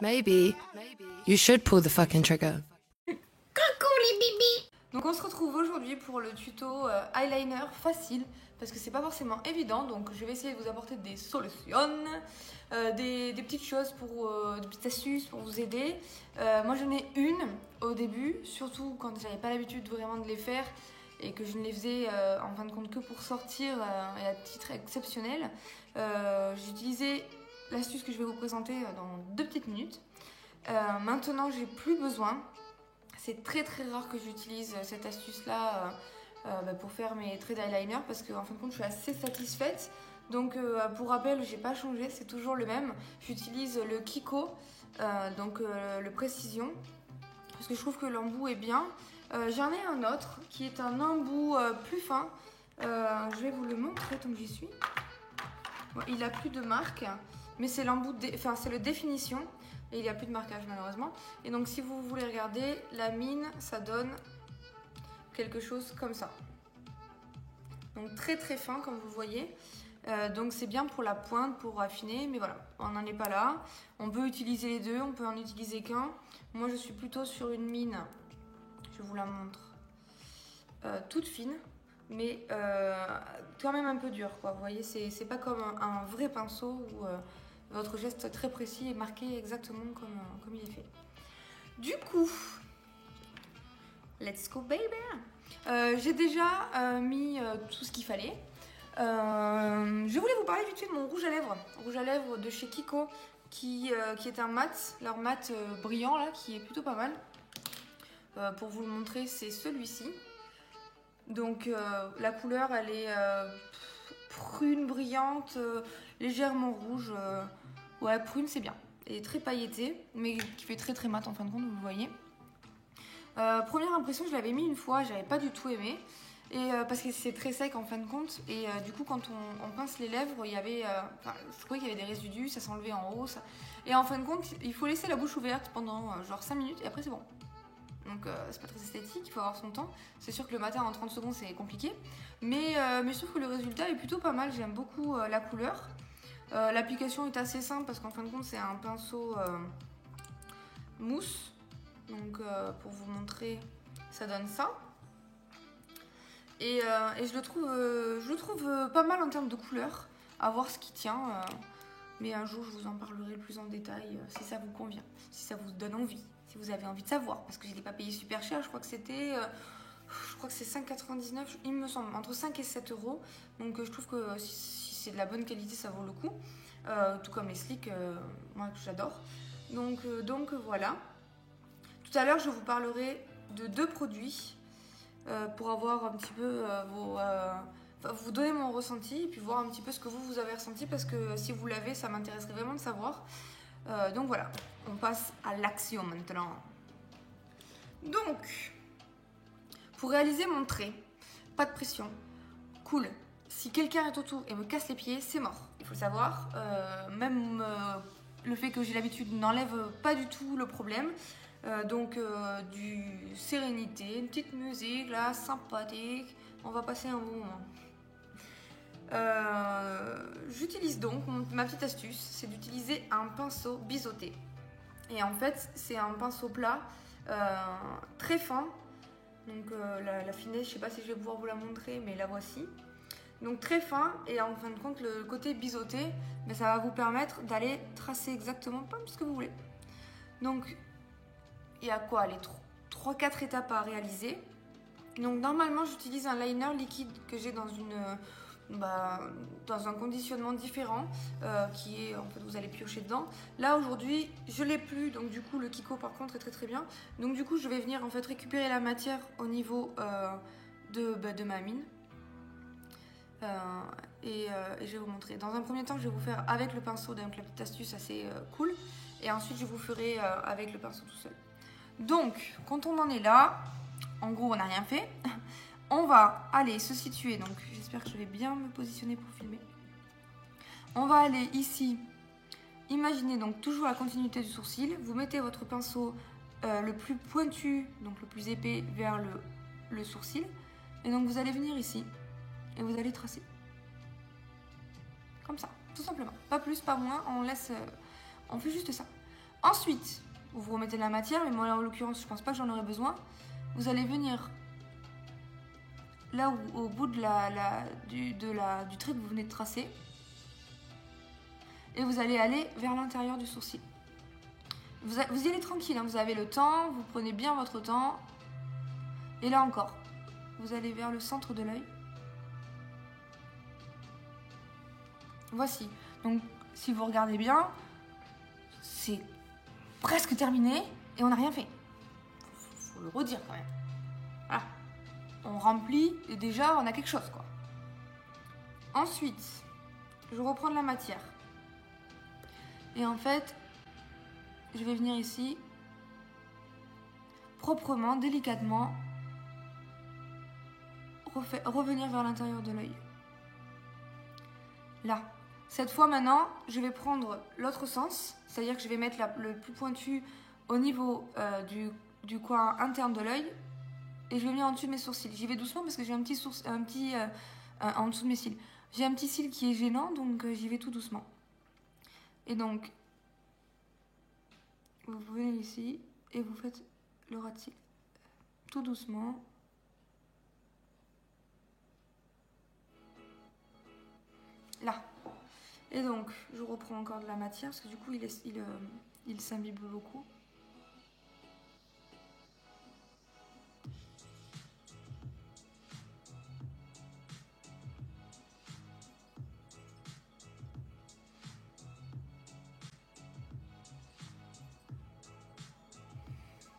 Maybe you should pull the fucking trigger. Coucou les bébés. Donc on se retrouve aujourd'hui pour le tuto eyeliner facile parce que c'est pas forcément évident, donc je vais essayer de vous apporter des solutions, des petites choses pour des petites astuces pour vous aider. Moi j'en ai une au début, surtout quand j'avais pas l'habitude vraiment de les faire et que je ne les faisais en fin de compte que pour sortir et à titre exceptionnel. J'ai utilisé l'astuce que je vais vous présenter dans 2 petites minutes. Maintenant j'ai plus besoin. C'est très très rare que j'utilise cette astuce là pour faire mes traits d'eyeliner parce qu'en fin de compte je suis assez satisfaite. Donc pour rappel, j'ai pas changé, c'est toujours le même. J'utilise le Kiko, le Précision, parce que je trouve que l'embout est bien. J'en ai un autre qui est un embout plus fin. Je vais vous le montrer tant que j'y suis. Bon, il a plus de marque, mais c'est l'embout, c'est le définition. Et il n'y a plus de marquage malheureusement. Et donc si vous voulez regarder, la mine, ça donne quelque chose comme ça. Donc très très fin comme vous voyez. Donc c'est bien pour la pointe, pour affiner. Mais voilà, on n'en est pas là. On peut utiliser les deux, on peut en utiliser qu'un. Moi je suis plutôt sur une mine, je vous la montre, toute fine. Mais quand même un peu dure quoi. Vous voyez, c'est pas comme un vrai pinceau où... votre geste très précis est marqué exactement comme il est fait. Du coup, let's go baby. J'ai déjà mis tout ce qu'il fallait. Je voulais vous parler vite fait de mon rouge à lèvres. Rouge à lèvres de chez Kiko qui est un mat, leur mat brillant là, qui est plutôt pas mal. Pour vous le montrer, c'est celui-ci. Donc la couleur elle est prune brillante, légèrement rouge. Ouais, prune c'est bien. Et très pailleté, mais qui fait très très mat en fin de compte, vous le voyez. Première impression, je l'avais mis une fois, j'avais pas du tout aimé. Et parce que c'est très sec en fin de compte. Et du coup, quand on pince les lèvres, il y avait, je trouvais qu'il y avait des résidus, ça s'enlevait en haut. Et en fin de compte, il faut laisser la bouche ouverte pendant genre 5 minutes et après c'est bon. Donc c'est pas très esthétique, il faut avoir son temps. C'est sûr que le matin en 30 secondes c'est compliqué. Mais je trouve que le résultat est plutôt pas mal, j'aime beaucoup la couleur. L'application est assez simple parce qu'en fin de compte c'est un pinceau mousse. Donc pour vous montrer, ça donne ça. Et je le trouve pas mal en termes de couleur. À voir ce qui tient. Mais un jour je vous en parlerai plus en détail si ça vous convient, si ça vous donne envie, si vous avez envie de savoir. Parce que je ne l'ai pas payé super cher, je crois que c'était... je crois que c'est 5,99, il me semble, entre 5 et 7 euros. Donc je trouve que si c'est de la bonne qualité, ça vaut le coup. Tout comme les slicks, moi que j'adore. Donc voilà. Tout à l'heure, je vous parlerai de 2 produits pour avoir un petit peu vous donner mon ressenti et puis voir un petit peu ce que vous avez ressenti parce que si vous l'avez, ça m'intéresserait vraiment de savoir. Donc voilà, on passe à l'action maintenant. Donc, pour réaliser mon trait, pas de pression, cool. Si quelqu'un est autour et me casse les pieds, c'est mort. Il faut le savoir. Même le fait que j'ai l'habitude n'enlève pas du tout le problème. Du sérénité, une petite musique là, sympathique. On va passer un bon moment. J'utilise donc, ma petite astuce, c'est d'utiliser un pinceau biseauté. Et en fait, c'est un pinceau plat, très fin. Donc la finesse, je sais pas si je vais pouvoir vous la montrer, mais la voici. Donc très fin, et en fin de compte, le côté biseauté, mais ça va vous permettre d'aller tracer exactement comme ce que vous voulez. Donc, il y a quoi, les 3-4 étapes à réaliser. Donc normalement, j'utilise un liner liquide que j'ai dans dans un conditionnement différent qui est, en fait, vous allez piocher dedans. Là aujourd'hui je l'ai plus, donc du coup le Kiko par contre est très très bien. Donc du coup je vais venir en fait récupérer la matière au niveau de ma mine et je vais vous montrer. Dans un premier temps je vais vous faire avec le pinceau, donc la petite astuce assez cool, et ensuite je vous ferai avec le pinceau tout seul. Donc quand on en est là, en gros on n'a rien fait. On va aller se situer, donc j'espère que je vais bien me positionner pour filmer. On va aller ici, imaginez donc toujours la continuité du sourcil. Vous mettez votre pinceau le plus pointu, donc le plus épais, vers le sourcil. Et donc vous allez venir ici et vous allez tracer. Comme ça, tout simplement. Pas plus, pas moins, on fait juste ça. Ensuite, vous remettez de la matière, mais moi là en l'occurrence je pense pas que j'en aurai besoin. Vous allez venir là où, au bout de du trait que vous venez de tracer. Et vous allez aller vers l'intérieur du sourcil. Vous y allez tranquille, hein, vous avez le temps, vous prenez bien votre temps. Et là encore, vous allez vers le centre de l'œil. Voici. Donc, si vous regardez bien, c'est presque terminé et on n'a rien fait. Faut le redire quand même. Voilà. On remplit et déjà on a quelque chose, quoi. Ensuite, je reprends de la matière. Et en fait, je vais venir ici, proprement, délicatement, revenir vers l'intérieur de l'œil. Là. Cette fois maintenant, je vais prendre l'autre sens, c'est-à-dire que je vais mettre le plus pointu au niveau du coin interne de l'œil et je vais venir en dessous de mes sourcils. J'y vais doucement parce que j'ai un petit en dessous de mes cils. J'ai un petit cil qui est gênant, donc j'y vais tout doucement. Et donc, vous venez ici et vous faites le ras de cils. Tout doucement. Là. Et donc, je reprends encore de la matière parce que du coup, il s'imbibe beaucoup.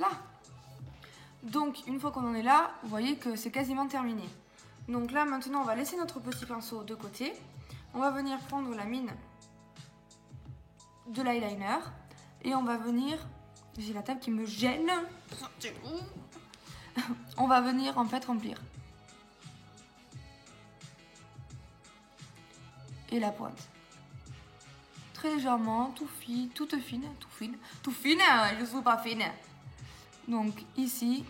Là. Donc, une fois qu'on en est là, vous voyez que c'est quasiment terminé. Donc là, maintenant, on va laisser notre petit pinceau de côté. On va venir prendre la mine de l'eyeliner et on va venir... J'ai la table qui me gêne. On va venir en fait remplir. Et la pointe. Très légèrement, tout fine, je suis pas fine. Donc ici.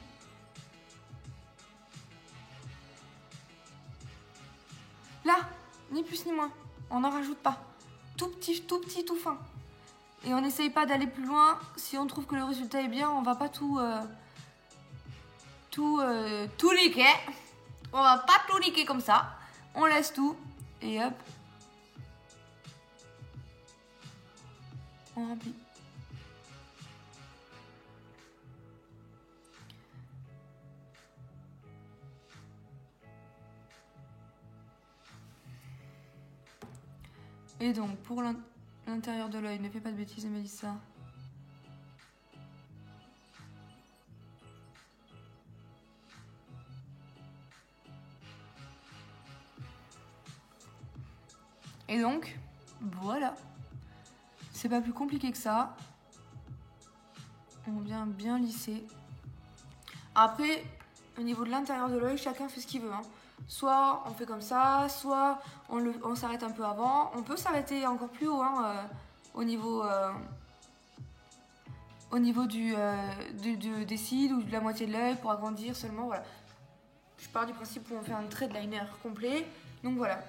Là, ni plus ni moins. On n'en rajoute pas. Tout petit, tout fin. Et on n'essaye pas d'aller plus loin. Si on trouve que le résultat est bien, on va pas tout niquer. On va pas tout niquer comme ça. On laisse tout. Et hop. On remplit. Et donc, pour l'intérieur de l'œil, ne fais pas de bêtises, Mélissa. Et donc, voilà. C'est pas plus compliqué que ça. On vient bien lisser. Après, au niveau de l'intérieur de l'œil, chacun fait ce qu'il veut, hein. Soit on fait comme ça, soit on s'arrête un peu avant. On peut s'arrêter encore plus haut, hein, au niveau des cils ou de la moitié de l'œil pour agrandir seulement. Voilà. Je pars du principe où on fait un trait de liner complet. Donc voilà.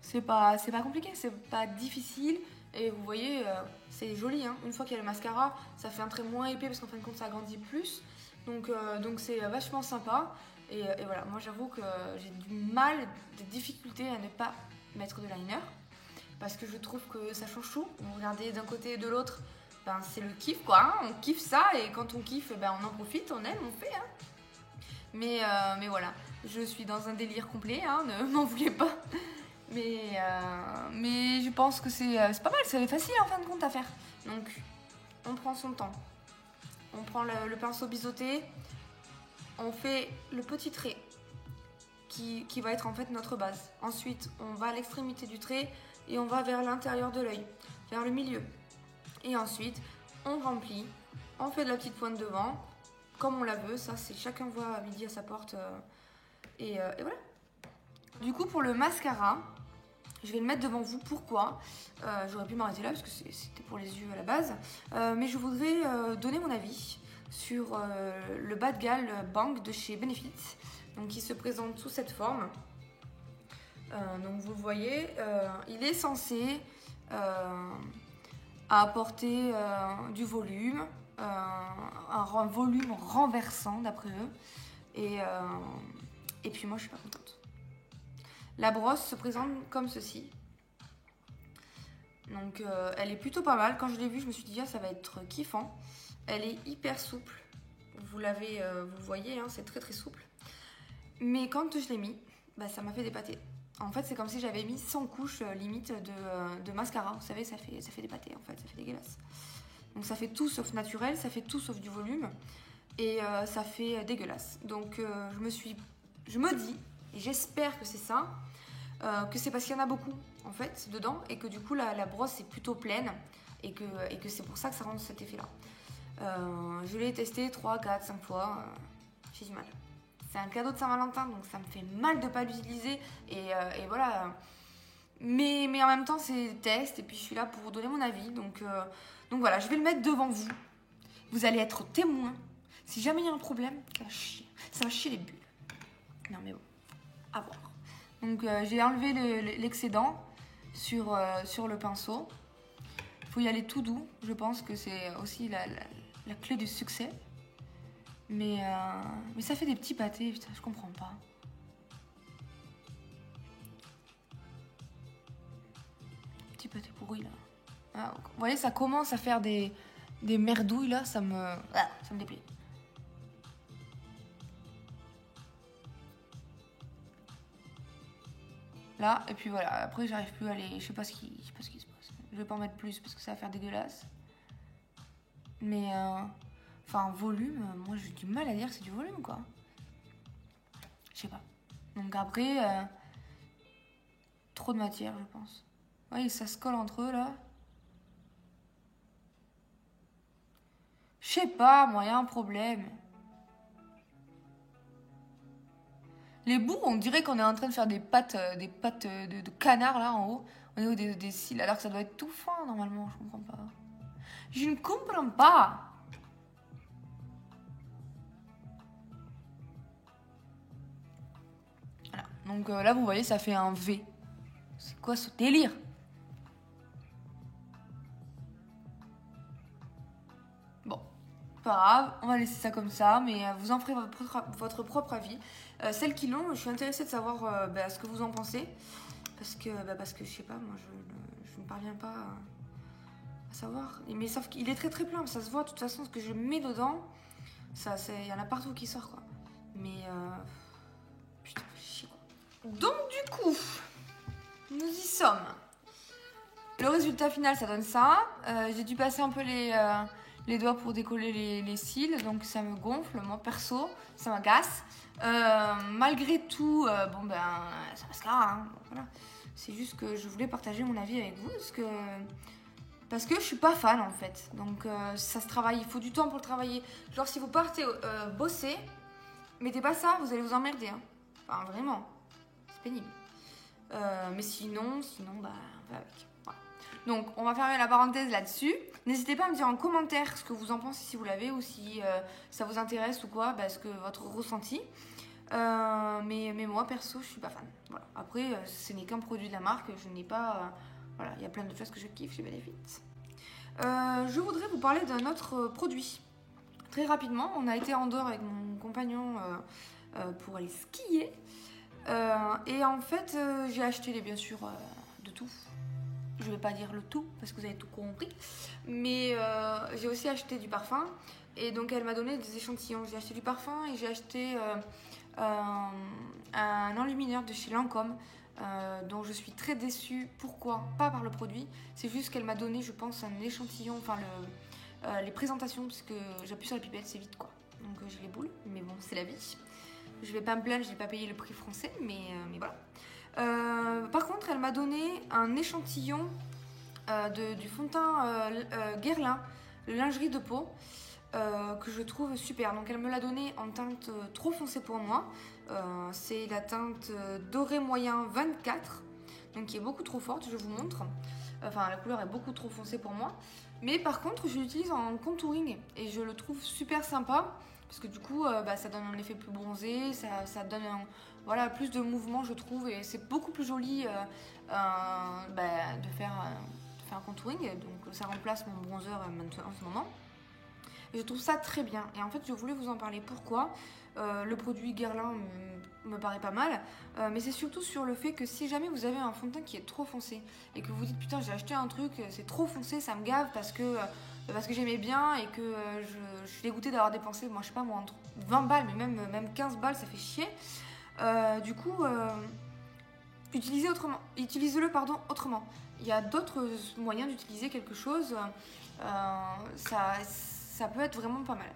C'est pas compliqué, c'est pas difficile. Et vous voyez, c'est joli, hein. Une fois qu'il y a le mascara, ça fait un trait moins épais parce qu'en fin de compte, ça agrandit plus. Donc c'est vachement sympa. Et voilà, moi j'avoue que j'ai du mal, des difficultés à ne pas mettre de liner. Parce que je trouve que ça change tout. Vous regardez d'un côté et de l'autre, ben, c'est le kiff quoi, hein. On kiffe ça et quand on kiffe, ben, on en profite, on aime, on fait. Hein. Mais voilà, je suis dans un délire complet, hein, ne m'en voulez pas. Mais je pense que c'est pas mal, c'est facile en fin de compte à faire. Donc on prend son temps. On prend le pinceau biseauté. On fait le petit trait qui va être en fait notre base. Ensuite, on va à l'extrémité du trait et on va vers l'intérieur de l'œil, vers le milieu. Et ensuite, on remplit, on fait de la petite pointe devant, comme on la veut. Ça, c'est chacun voit à midi à sa porte. Et voilà. Du coup, pour le mascara, je vais le mettre devant vous. Pourquoi ? J'aurais pu m'arrêter là parce que c'était pour les yeux à la base. Mais je voudrais donner mon avis sur le Bad Gal Bang de chez Benefit, donc qui se présente sous cette forme. Donc vous le voyez, il est censé à apporter du volume, un volume renversant d'après eux. Et puis moi je suis pas contente. La brosse se présente comme ceci. Donc elle est plutôt pas mal. Quand je l'ai vue, je me suis dit ah, ça va être kiffant. Elle est hyper souple. Vous le voyez, hein, c'est très très souple. Mais quand je l'ai mis, bah, ça m'a fait des pâtés. En fait, c'est comme si j'avais mis 100 couches limite de mascara. Vous savez, ça fait des pâtés en fait, ça fait dégueulasse. Donc ça fait tout sauf naturel, ça fait tout sauf du volume. Et ça fait dégueulasse. Donc je me dis, et j'espère que c'est ça, que c'est parce qu'il y en a beaucoup en fait dedans et que du coup la brosse est plutôt pleine et que c'est pour ça que ça rend cet effet là. Je l'ai testé 3, 4, 5 fois, j'ai du mal. C'est un cadeau de Saint-Valentin donc ça me fait mal de ne pas l'utiliser et voilà. Mais en même temps c'est test et puis je suis là pour vous donner mon avis donc voilà, je vais le mettre devant vous. Vous allez être témoin. Si jamais il y a un problème, ça va chier les bulles. Non mais bon, à voir. Donc j'ai enlevé l'excédent sur le pinceau. Il faut y aller tout doux. Je pense que c'est aussi la clé du succès. Mais ça fait des petits pâtés, putain, je comprends pas. Petit pâté pourri là. Ah, vous voyez, ça commence à faire des merdouilles là, ça me déplaît. Là, et puis voilà, après j'arrive plus à aller, je sais pas ce qui se passe. Je vais pas en mettre plus parce que ça va faire dégueulasse. Mais, enfin, volume, moi j'ai du mal à dire que c'est du volume quoi. Je sais pas. Donc après, trop de matière je pense. Vous voyez, ça se colle entre eux là. Je sais pas, moi, il y a un problème. Les bouts, on dirait qu'on est en train de faire des pattes de canard là en haut, au niveau des cils, alors que ça doit être tout fin normalement, je comprends pas. Je ne comprends pas. Voilà, donc là vous voyez, ça fait un V. C'est quoi ce délire? Bon, pas grave, on va laisser ça comme ça, mais vous en ferez votre propre avis. Celles qui l'ont, je suis intéressée de savoir ce que vous en pensez. Parce que je sais pas, moi je ne parviens pas à savoir. Mais sauf qu'il est très très plein, ça se voit de toute façon ce que je mets dedans. Il y en a partout qui sort quoi. Mais putain, chier quoi. Donc du coup, nous y sommes. Le résultat final ça donne ça. J'ai dû passer un peu les doigts pour décoller les cils, donc ça me gonfle, moi perso, ça m'agace. Malgré tout, ça mascara, hein, bon, voilà. C'est juste que je voulais partager mon avis avec vous, parce que je suis pas fan en fait. Donc ça se travaille, il faut du temps pour le travailler. Genre si vous partez bosser, mettez pas ça, vous allez vous emmerder. Hein. Enfin vraiment, c'est pénible. Mais sinon, on va avec. Voilà. Donc, on va fermer la parenthèse là-dessus. N'hésitez pas à me dire en commentaire ce que vous en pensez si vous l'avez ou si ça vous intéresse ou quoi, ce que votre ressenti. Mais moi, perso, je suis pas fan. Voilà. Après, ce n'est qu'un produit de la marque. Je n'ai pas... voilà, il y a plein de choses que je kiffe chez Benefit. Je voudrais vous parler d'un autre produit. Très rapidement, on a été en Andorre avec mon compagnon pour aller skier. Et en fait, j'ai acheté, bien sûr, de tout. Je vais pas dire le tout parce que vous avez tout compris, mais j'ai aussi acheté du parfum et donc elle m'a donné des échantillons. J'ai acheté du parfum et j'ai acheté un enlumineur de chez Lancôme dont je suis très déçue. Pourquoi? Pas par le produit, c'est juste qu'elle m'a donné, je pense, un échantillon, enfin les présentations, parce que j'appuie sur la pipette, c'est vite quoi. Donc j'ai les boules, mais bon, c'est la vie. Je vais pas me plaindre, je n'ai pas payé le prix français, mais voilà. Par contre, elle m'a donné un échantillon du fond de teint Guerlain, le lingerie de peau, que je trouve super. Donc elle me l'a donné en teinte trop foncée pour moi. C'est la teinte doré moyen 24, donc qui est beaucoup trop forte, je vous montre. Enfin, la couleur est beaucoup trop foncée pour moi. Mais par contre, je l'utilise en contouring et je le trouve super sympa. Parce que du coup, ça donne un effet plus bronzé, ça donne plus de mouvement, je trouve. Et c'est beaucoup plus joli de faire fait un contouring, donc ça remplace mon bronzer maintenant en ce moment. Et je trouve ça très bien. Et en fait, je voulais vous en parler. Pourquoi le produit Guerlain me paraît pas mal. Mais c'est surtout sur le fait que si jamais vous avez un fond de teint qui est trop foncé et que vous dites putain, j'ai acheté un truc, c'est trop foncé, ça me gave parce que j'aimais bien et que je suis dégoûtée d'avoir dépensé, moi je sais pas moi, entre 20 balles, mais même 15 balles, ça fait chier. Du coup, utilisez-le autrement. Il y a d'autres moyens d'utiliser quelque chose. Ça peut être vraiment pas mal.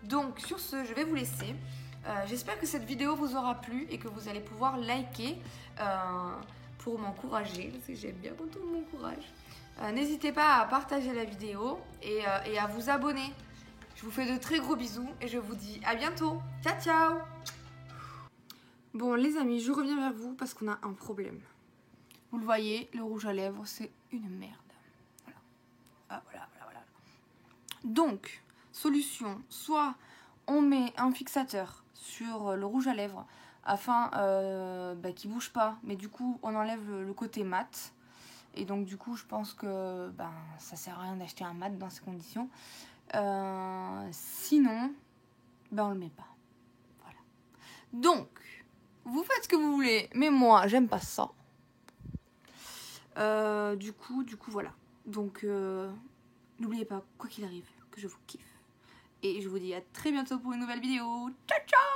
Donc sur ce, je vais vous laisser. J'espère que cette vidéo vous aura plu et que vous allez pouvoir liker pour m'encourager, parce que j'aime bien quand on m'encourage. N'hésitez pas à partager la vidéo et à vous abonner. Je vous fais de très gros bisous et je vous dis à bientôt. Ciao ciao. Bon les amis, je reviens vers vous parce qu'on a un problème. Vous le voyez, le rouge à lèvres, c'est une merde. Voilà. Ah, voilà. Donc, solution, soit on met un fixateur sur le rouge à lèvres afin qu'il ne bouge pas, mais du coup on enlève le côté mat. Et donc du coup je pense que ça sert à rien d'acheter un mat dans ces conditions. Sinon, on le met pas. Voilà. Donc, vous faites ce que vous voulez, mais moi j'aime pas ça. Du coup voilà. Donc n'oubliez pas, quoi qu'il arrive, que je vous kiffe. Et je vous dis à très bientôt pour une nouvelle vidéo. Ciao ciao.